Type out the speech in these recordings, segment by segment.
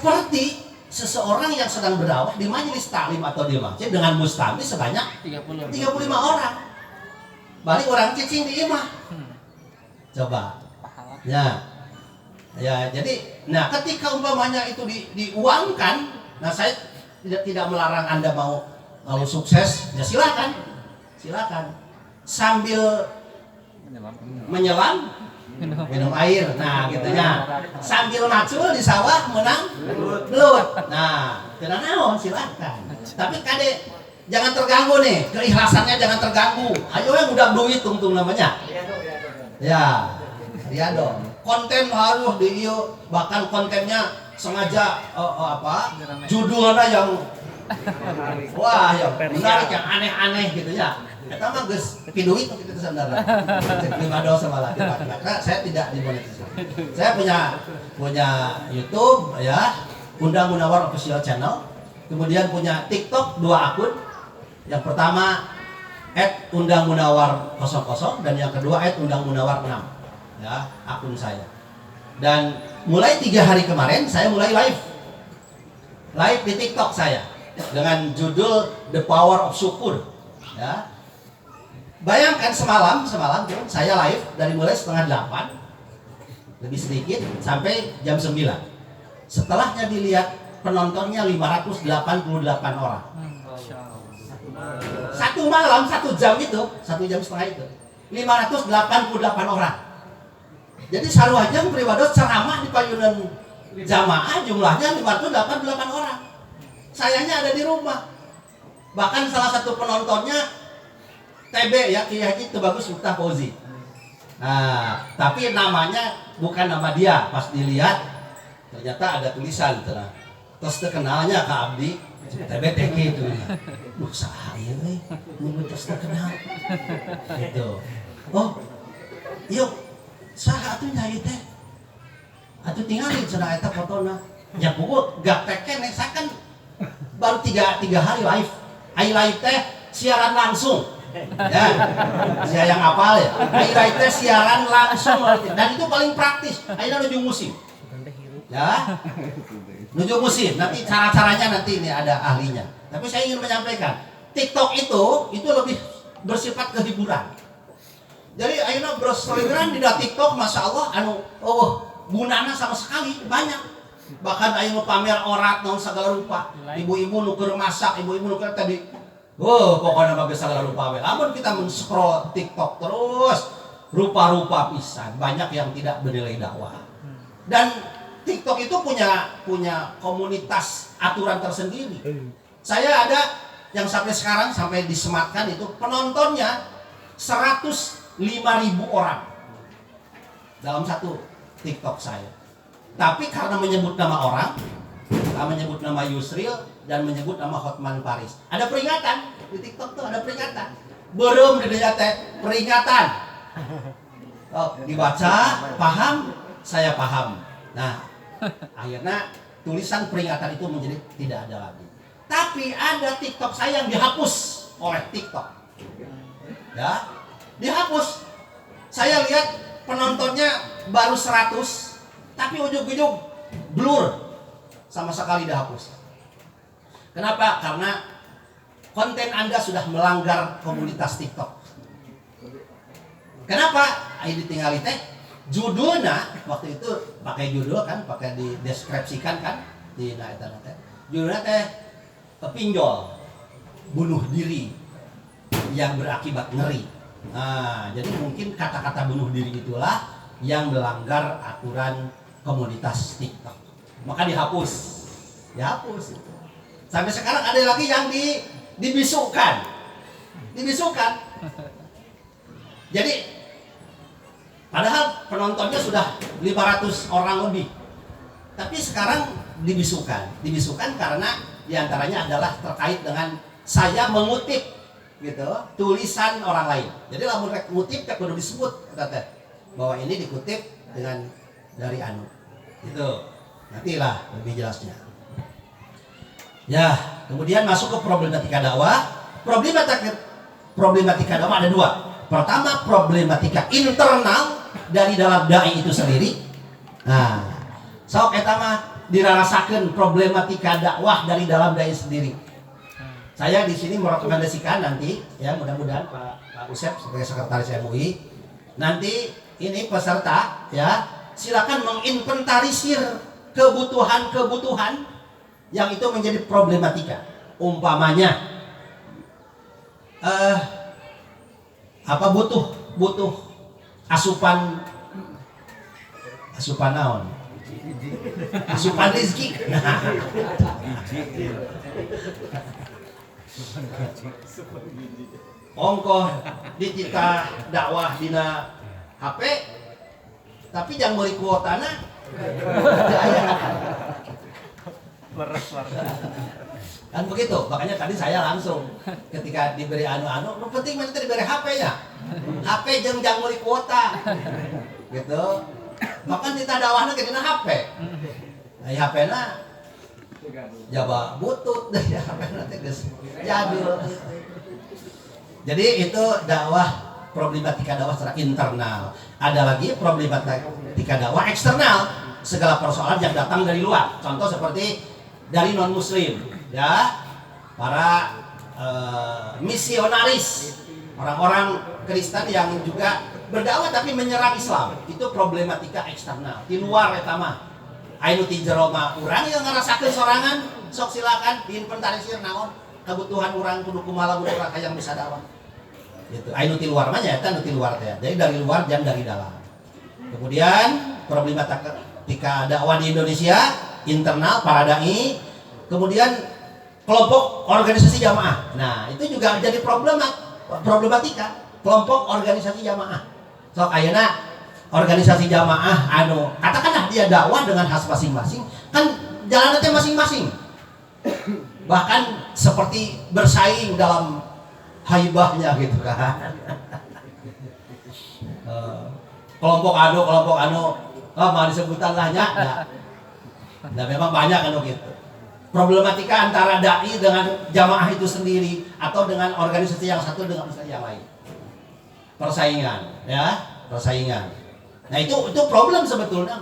seperti seseorang yang sedang berdakwah di majelis taklim atau di masjid dengan mustami sebanyak 35 orang. Balik orang cicing di imah. Coba. Ya, jadi ketika umpamanya itu diuangkan, saya tidak melarang Anda kalau sukses, ya silakan. Sambil menyelam minum air, gitu ya. Sambil macul di sawah menang belut. Tenang naon silakan. Tapi kade jangan terganggu nih, keikhlasannya jangan terganggu. Ayo yang udah duit tungtung namanya. Ya, riado. Konten harus bahkan kontennya sengaja judulnya yang yang menarik, yang aneh-aneh gitu ya. Kita mah geus piduit gitu saudara. Cek 5 dosa malah karena saya tidak dimonetisasi. Saya punya YouTube ya, Undang Munawar Official Channel. Kemudian punya TikTok 2 akun. Yang pertama @undangmunawar00 dan yang kedua @undangmunawar6. Ya, akun saya. Dan mulai 3 hari kemarin saya mulai live di TikTok saya dengan judul The Power of Syukur. Ya. Bayangkan semalam tuh saya live dari mulai setengah 8 lebih sedikit sampai jam 9. Setelahnya dilihat penontonnya 588 orang. Satu malam 1 jam itu, 1 jam setengah itu 588 orang. Jadi saruajeng priwados ceramah di payunan jamaah jumlahnya 588 orang. Sayanya ada di rumah. Bahkan salah satu penontonnya TB ya, Kiai Haji Tubagus Miftah Fauzi. Tapi namanya bukan nama dia. Pas dilihat ternyata ada tulisan terus terkenalnya Kak Abdi TBTK itu. Duh saha ieu we, mun terus terkenal. Gitu. Oh, yuk saha atuh nya ieu teh? Atuh tingali cenah eta fotona. Ya pokok gaptek keneh saya kan baru 3 hari live. Live teh siaran langsung. Ya, saya yang hafal ya. Live siaran langsung dan itu paling praktis. Ayeuna nuju musim. Ya. Nuju musim. Nanti cara-caranya nanti ini ada ahlinya. Tapi saya ingin menyampaikan, TikTok itu lebih bersifat kehiburan. Jadi ayeuna berseliweran di TikTok, masya Allah, gunana sama sekali banyak. Bahkan ayeuna pamer orat naon segala rupa. Ibu-ibu nuker masak, ibu-ibu nuker tadi. Pokoknya bagus segala rupa. Namun kita men-scroll TikTok terus, rupa-rupa pisan. Banyak yang tidak bernilai dakwah. Dan TikTok itu punya komunitas aturan tersendiri. Saya ada yang sampai sekarang sampai disematkan itu penontonnya 105.000 orang dalam satu TikTok saya. Tapi karena menyebut nama orang, menyebut nama Yusril dan menyebut nama Hotman Paris, ada peringatan di TikTok tuh, ada peringatan. Belum dilihat peringatan. Dibaca, paham, saya paham. Nah, akhirnya tulisan peringatan itu menjadi tidak ada lagi. Tapi ada TikTok saya yang dihapus oleh TikTok. Ya, dihapus. Saya lihat penontonnya baru 100, tapi ujung-ujung blur, sama sekali dihapus. Kenapa? Karena konten Anda sudah melanggar komunitas TikTok. Kenapa? Ayo ditinggali teh. Judulnya waktu itu pakai judul kan, pakai dideskripsikan kan di internet teh. Judulnya teh pinjol, bunuh diri yang berakibat ngeri. Jadi mungkin kata-kata bunuh diri itulah yang melanggar aturan komunitas TikTok. Maka dihapus. Itu. Sampai sekarang ada lagi yang dibisukan. Jadi padahal penontonnya sudah 500 orang lebih. Tapi sekarang dibisukan karena diantaranya adalah terkait dengan saya mengutip gitu tulisan orang lain. Jadi lamun rek ngutip kudu disebut kata bahwa ini dikutip dari anu. Itu. Nantilah lebih jelasnya. Ya, kemudian masuk ke problematika dakwah. Problematika dakwah ada 2. Pertama, problematika internal dari dalam dai itu sendiri. Nah, sok eta mah dirarasakan problematika dakwah dari dalam dai sendiri. Saya di sini merekomendasikan nanti ya, mudah-mudahan Pak Usep sebagai sekretaris MUI nanti ini peserta ya silakan menginventarisir kebutuhan yang itu menjadi problematika. Umpamanya butuh asupan naon? Asupan rezeki. Ongkoh ditika dakwah dina HP tapi jangan beli kuotana. Kan begitu, makanya tadi saya langsung ketika diberi anu-anu, lu penting mana diberi HP-nya. HP jangan beli kuota. Gitu. Makan kita dakwahna ke dina HP. Nah, HP-na jaba butut deh HP-na teh geus jadul. Jadi itu dakwah, problematika dakwah secara internal. Ada lagi problematika dakwah eksternal, segala persoalan yang datang dari luar. Contoh seperti dari non muslim ya, para misionaris, orang-orang Kristen yang juga berdakwah tapi menyerang Islam, itu problematika eksternal di luar eta mah. Anu ti jero mah urang yang ngarasakeun sorangan, sok silakan diinventarisir naon kebutuhan urang kudu kumaha mun urang hayang bisa dakwah. Gitu. Anu ti luar mah nya eta anu ti luar teh. Jadi dari luar dan dari dalam. Kemudian problematika dakwah di Indonesia internal para dai, kemudian kelompok organisasi jamaah. Nah, itu juga jadi problematika kelompok organisasi jamaah. So ayeuna organisasi jamaah anu katakanlah dia dakwah dengan khas masing-masing, kan jalannya teh masing-masing. Bahkan seperti bersaing dalam haibahnya gitu kan. Kelompok anu mah disebutan lah nya. Nah, memang banyak anu gitu. Problematika antara dai dengan jamaah itu sendiri atau dengan organisasi yang satu dengan organisasi yang lain. Persaingan, ya, persaingan. Nah, itu problem sebetulnya.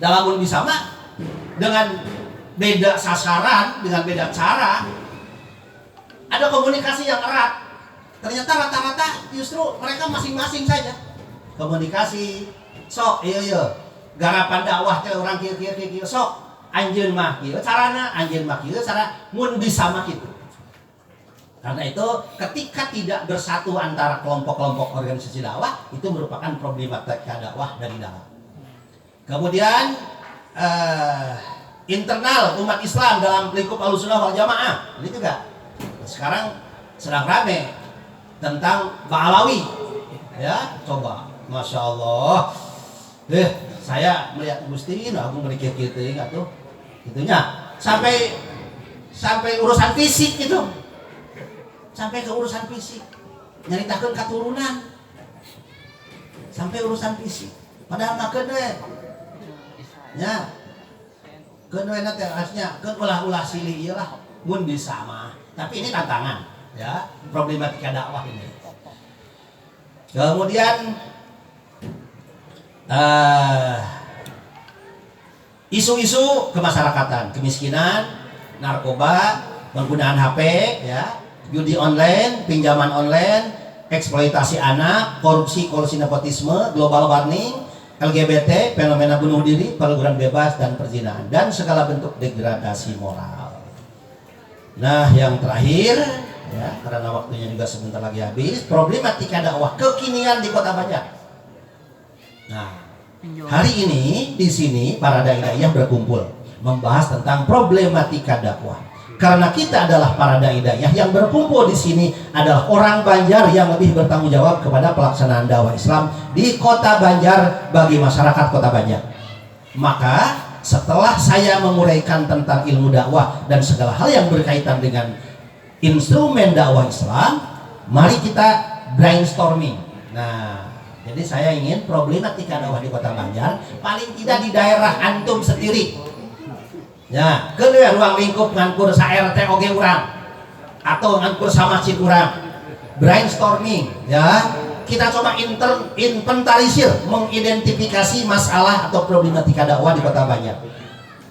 Dalam bisa mah dengan beda sasaran, dengan beda cara, ada komunikasi yang erat. Ternyata rata-rata justru mereka masing-masing saja komunikasi. Sok iya garapan dakwah teh urang kieu sok anjeun mah kieu carana, anjeun mah kieu cara mun bisa mah kitu. Karena itu ketika tidak bersatu antara kelompok-kelompok organisasi dakwah, itu merupakan problematika dakwah dari dalam. Kemudian internal umat Islam dalam lingkup Ahlussunnah wal Jamaah, ini juga sekarang sedang rame tentang Ba'alawi. Ya, coba, masya Allah. Saya melihat Gusti, aku merikir gitu, tuh, itunya sampai urusan fisik gitu, sampai ke urusan fisik, nyaritakeun katurunan, sampai urusan fisik. Padahal mah kedue, ya, kedue nanti asnya, ulah silih iyalah, mun bisa mah. Tapi ini tantangan, ya, problematika dakwah ini. Kemudian isu-isu kemasyarakatan, kemiskinan, narkoba, penggunaan HP, ya, judi online, pinjaman online, eksploitasi anak, korupsi nepotisme, global warming, LGBT, fenomena bunuh diri, pergaulan bebas dan perzinahan, dan segala bentuk degradasi moral. Nah, yang terakhir, ya, karena waktunya juga sebentar lagi habis, problematika dakwah kekinian di Kota Banjar. Nah, hari ini di sini para dai-dai yang berkumpul membahas tentang problematika dakwah. Karena kita adalah para dai-dai yang berkumpul di sini adalah orang Banjar yang lebih bertanggung jawab kepada pelaksanaan dakwah Islam di Kota Banjar bagi masyarakat Kota Banjar. Maka setelah saya menguraikan tentang ilmu dakwah dan segala hal yang berkaitan dengan instrumen dakwah Islam, mari kita brainstorming. Nah, jadi saya ingin problematika dakwah di Kota Banjar paling tidak di daerah antum sendiri. Ya, kedua ruang lingkup ngankur sa RT oge urang atau ngankur sa masjid urang. Brainstorming, ya. Kita coba inventarisir, mengidentifikasi masalah atau problematika dakwah di Kota Banjar.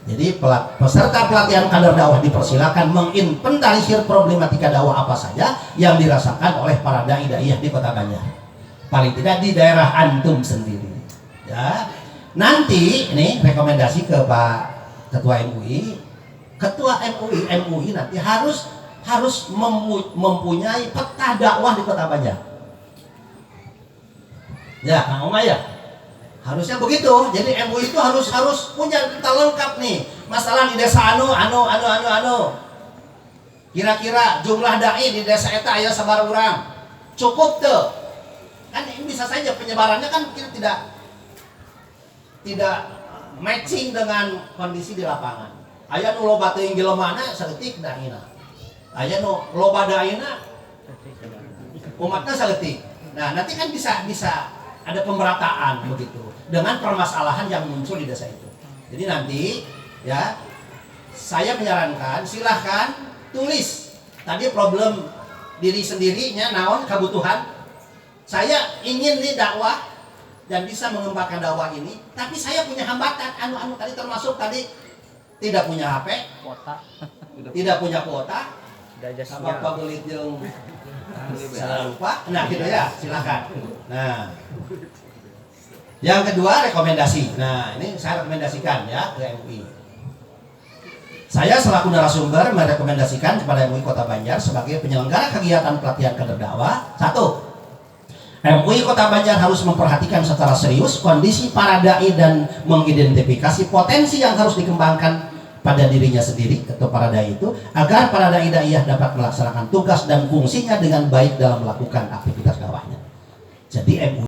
Jadi peserta pelatihan kader dakwah dipersilakan menginventarisir problematika dakwah apa saja yang dirasakan oleh para dai-daiyah di Kota Banjar. Paling tidak di daerah antum sendiri. Ya. Nanti ini rekomendasi ke Pak Ketua MUI. Ketua MUI nanti harus mempunyai peta dakwah di Kota Banjar. Ya, Kang Oma ya. Harusnya begitu. Jadi MUI itu harus punya peta lengkap nih. Masalah di desa anu. Kira-kira jumlah dai di desa eta aya sabar urang. Cukup tuh. Kan ini bisa saja penyebarannya kan kita tidak matching dengan kondisi di lapangan. Aya nu loba teuing jelemana saeutik daina. Aya nu loba daina umatna saeutik. Nah, nanti kan bisa ada pemerataan begitu dengan permasalahan yang muncul di desa itu. Jadi nanti ya saya menyarankan silahkan tulis tadi problem diri sendirinya naon kebutuhan. Saya ingin nih dakwah dan bisa mengembangkan dakwah ini, tapi saya punya hambatan anu tadi termasuk tadi tidak punya HP, tidak punya kuota, apa belit jeung salah lupa. Nah, gitu ya, silakan. Nah, yang kedua rekomendasi. Nah, ini saya rekomendasikan ya ke MUI. Saya selaku narasumber merekomendasikan kepada MUI Kota Banjar sebagai penyelenggara kegiatan pelatihan kader dakwah. 1. MUI Kota Banjar harus memperhatikan secara serius kondisi para dai dan mengidentifikasi potensi yang harus dikembangkan pada dirinya sendiri atau para dai itu agar para dai-daiyah dapat melaksanakan tugas dan fungsinya dengan baik dalam melakukan aktivitas dakwahnya. Jadi MUI